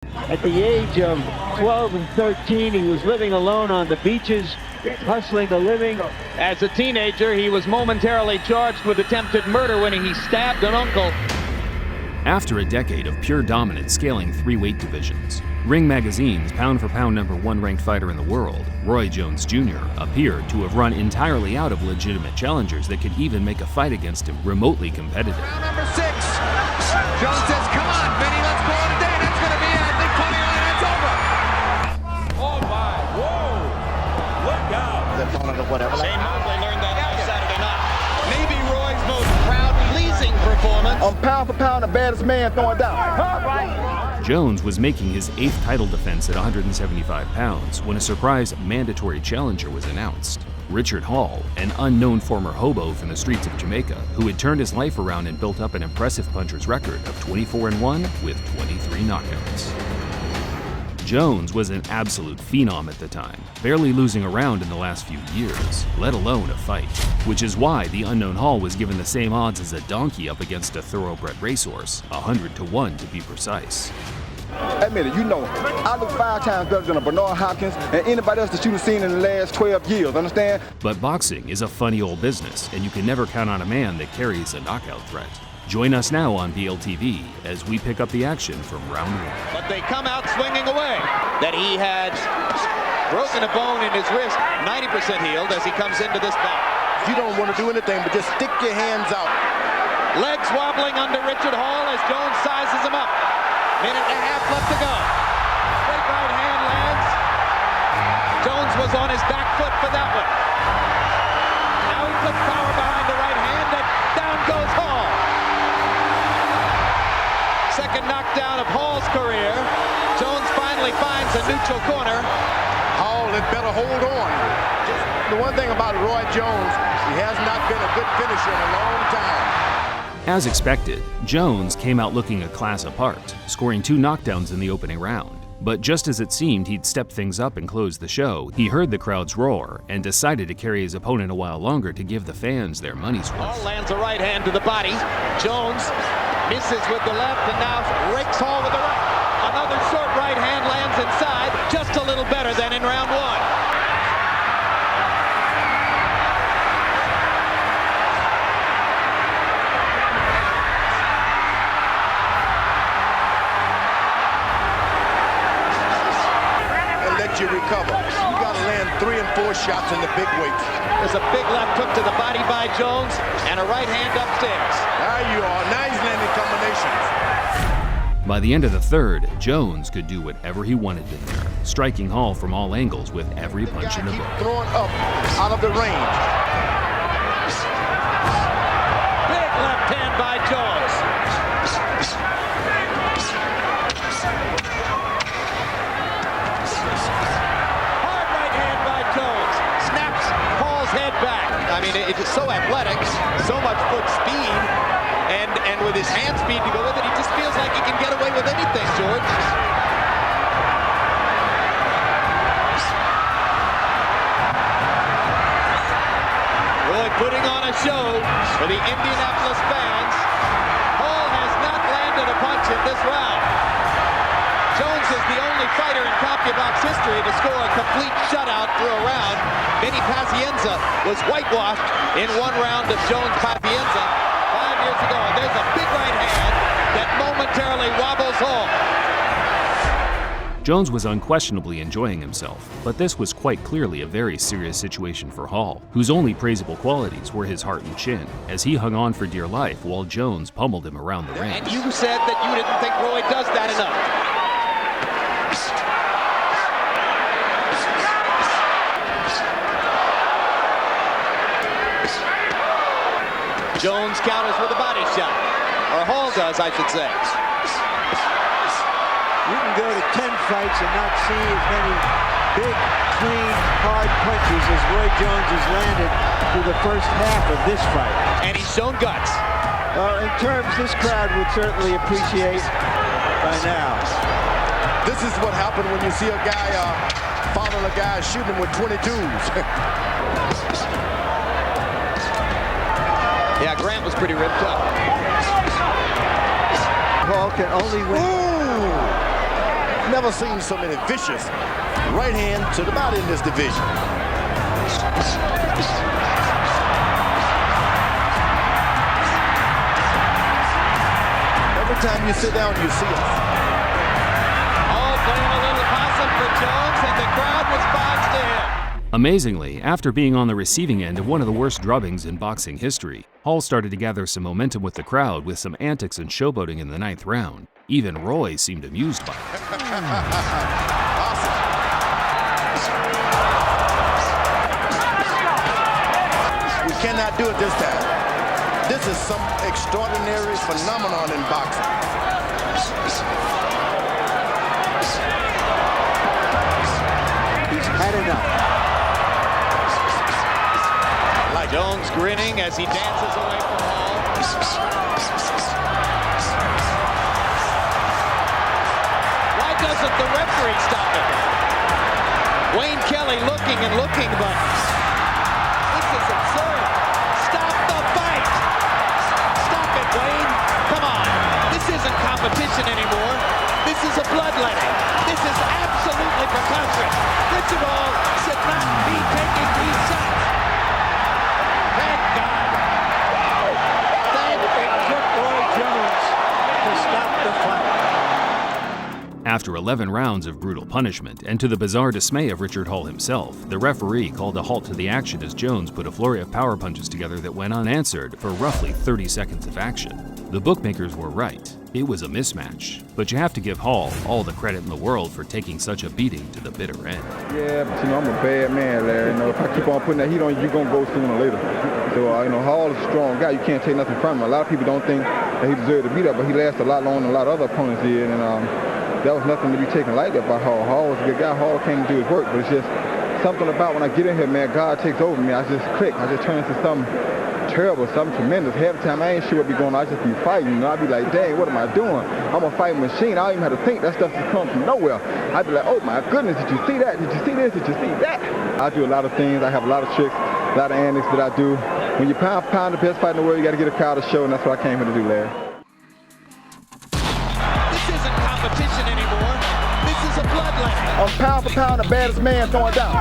At the age of 12 and 13, he was living alone on the beaches, hustling a living. As a teenager, he was momentarily charged with attempted murder when he stabbed an uncle. After a decade of pure dominance scaling 3 weight divisions, Ring Magazine's pound-for-pound #1 ranked fighter in the world, Roy Jones Jr., appeared to have run entirely out of legitimate challengers that could even make a fight against him remotely competitive. Round number 6. Jones says, come on, Benny, let's call it a day. That's going to be it. I think 29, that's over. Oh, my. Whoa. Look out. They're calling it whatever. Shane Mosley learned that last Saturday night. Maybe Roy's most proud, pleasing performance. On pound for pound, the baddest man throwing down. Jones was making his 8th title defense at 175 pounds when a surprise mandatory challenger was announced. Richard Hall, an unknown former hobo from the streets of Jamaica, who had turned his life around and built up an impressive puncher's record of 24-1 with 23 knockouts. Jones was an absolute phenom at the time, barely losing a round in the last few years, let alone a fight, which is why the unknown Hall was given the same odds as a donkey up against a thoroughbred racehorse, 100-1 to be precise. Admit it, you know, I look 5 times better than a Bernard Hopkins and anybody else that you've seen in the last 12 years, understand? But boxing is a funny old business, and you can never count on a man that carries a knockout threat. Join us now on BLTV as we pick up the action from round 1. But they come out swinging away. That he had broken a bone in his wrist, 90% healed as he comes into this bout. You don't want to do anything but just stick your hands out. Legs wobbling under Richard Hall as Jones sizes him up. Minute and a half left to go. Straight right hand lands. Jones was on his back foot for that one. Now he puts power behind the right hand and down goes Hall. Second knockdown of Hall's career. Jones finally finds a neutral corner. Hall had better hold on. The one thing about Roy Jones, he has not been a good finisher in a long time. As expected, Jones came out looking a class apart, scoring 2 knockdowns in the opening round. But just as it seemed he'd stepped things up and closed the show, he heard the crowd's roar and decided to carry his opponent a while longer to give the fans their money's worth. Hall lands a right hand to the body. Jones misses with the left and now rakes Hall with the right. Another short right hand lands inside, just a little better than in round 1. You recover. You got to land 3 and 4 shots in the big weights. There's a big left hook to the body by Jones and a right hand upstairs. There you are. Now he's landing combinations. By the end of the 3rd, Jones could do whatever he wanted in there, striking Hall from all angles with every punch in the book. Throwing up out of the range. Big left hand by Jones. I mean, it's so athletic, so much foot speed, and with his hand speed to go with it, he just feels like he can get away with anything, George. Roy putting on a show for the Indianapolis fans. Hall has not landed a punch in this round. Jones is the only fighter in CompuBox history to score a complete shutout through a round. Benny Pazienza was whitewashed in 1 round of Jones Pazienza 5 years ago. And there's a big right hand that momentarily wobbles Hall. Jones was unquestionably enjoying himself, but this was quite clearly a very serious situation for Hall, whose only praisable qualities were his heart and chin, as he hung on for dear life while Jones pummeled him around the ring. And you said that you didn't think Roy does that enough. Jones counters with a body shot, or Hall does, I should say. You can go to 10 fights and not see as many big, clean, hard punches as Roy Jones has landed through the first half of this fight. And he's shown guts. In terms this crowd would certainly appreciate by now. This is what happened when you see a guy following a guy shooting him with 22s. Yeah, Grant was pretty ripped up. Hall can only win. Ooh! Never seen so many vicious right hand to the body in this division. Every time you sit down, you see us. All playing a little possum for Jones, and the crowd responds to him. Amazingly, after being on the receiving end of one of the worst drubbings in boxing history, Hall started to gather some momentum with the crowd with some antics and showboating in the 9th round. Even Roy seemed amused by it. Awesome. We cannot do it this time. This is some extraordinary phenomenon in boxing. He's had enough. Like Jones grinning as he dances away from Hall. Why doesn't the referee stop it? Wayne Kelly looking and looking, but this is absurd. Stop the fight! Stop it, Wayne. Come on. This isn't competition anymore. This is a bloodletting. This is absolutely preposterous. Richard Hall should not be taking these shots. Thank God. It took Roy Jones to stop the fight. After 11 rounds of brutal punishment, and to the bizarre dismay of Richard Hall himself, the referee called a halt to the action as Jones put a flurry of power punches together that went unanswered for roughly 30 seconds of action. The bookmakers were right. It was a mismatch. But you have to give Hall all the credit in the world for taking such a beating to the bitter end. Yeah, but I'm a bad man, Larry. If I keep on putting that heat on you, you're going to go sooner or later. So, Hall is a strong guy. You can't take nothing from him. A lot of people don't think that he deserved to beat up, but he lasted a lot longer than a lot of other opponents did. And that was nothing to be taken lightly about Hall. Hall was a good guy. Hall came to do his work, but it's just something about when I get in here, man, God takes over me. I just click. I just turn into something terrible, something tremendous. Half the time I ain't sure what be going on. I just be fighting. I'd be like, dang, what am I doing? I'm a fighting machine. I don't even have to think. That stuff just comes from nowhere. I'd be like, oh my goodness, did you see that? Did you see this? Did you see that? I do a lot of things. I have a lot of tricks, a lot of antics that I do. When you pound for pound the best fight in the world, you got to get a crowd to show, and that's what I came here to do, Larry. This isn't competition anymore. This is a bloodletting. I'm pound for pound the baddest man going down.